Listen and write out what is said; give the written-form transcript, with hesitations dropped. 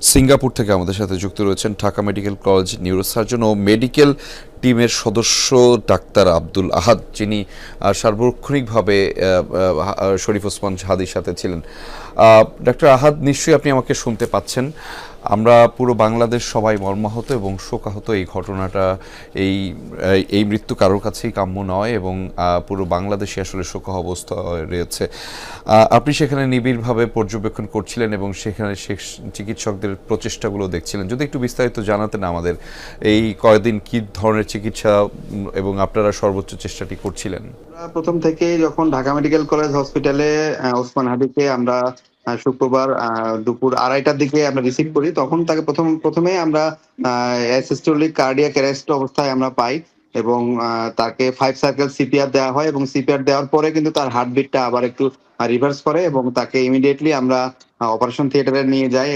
Singapore থেকে আমাদের সাথে যুক্ত রয়েছেন ঢাকা মেডিকেল কলেজ নিউরোসার্জন ও মেডিকেল টিমের সদস্য ডাক্তার আব্দুল আহাদ, যিনি সার্বক্ষণিকভাবে শরীফ ওসমান হাদির সাথে ছিলেন। ডাক্তার আহাদ, নিশ্চয়ই আপনি আমাকে শুনতে পাচ্ছেন। আমরা পুরো বাংলাদেশ সবাই মর্মাহত এবং শোকাহত। এই ঘটনাটা, এই এই মৃত্যু কারোর কাছেই কাম্য নয় এবং পুরো বাংলাদেশে আসলে শোকাহ অবস্থা রয়েছে। আপনি সেখানে নিবিড়ভাবে পর্যবেক্ষণ করছিলেন এবং সেখানে চিকিৎসকদের প্রচেষ্টাগুলো দেখছিলেন। যদি একটু বিস্তারিত জানাতেন আমাদের, এই কয়েকদিন কী ধরনের চিকিৎসা এবং আপনারা সর্বোচ্চ চেষ্টাটি করছিলেন। প্রথম থেকে যখন ঢাকা মেডিকেল কলেজ হসপিটালে ওসমান হাদিকে আমরা শুক্রবার দুপুর 2:30টার দিকে আমরা রিসিভ করি, তখন তাকে প্রথমে আমরা অ্যাসিস্টোলিক কার্ডিয়াক অ্যারেস্ট অবস্থায় আমরা পাই এবং তাকে 5 সার্কেল সিপিআর দেওয়া হয় এবং সিপিআর দেওয়ার পরে কিন্তু তার হার্টবিটটা আবার একটু রিভার্স করে এবং তাকে ইমিডিয়েটলি আমরা অপারেশন থিয়েটারে নিয়ে যাই।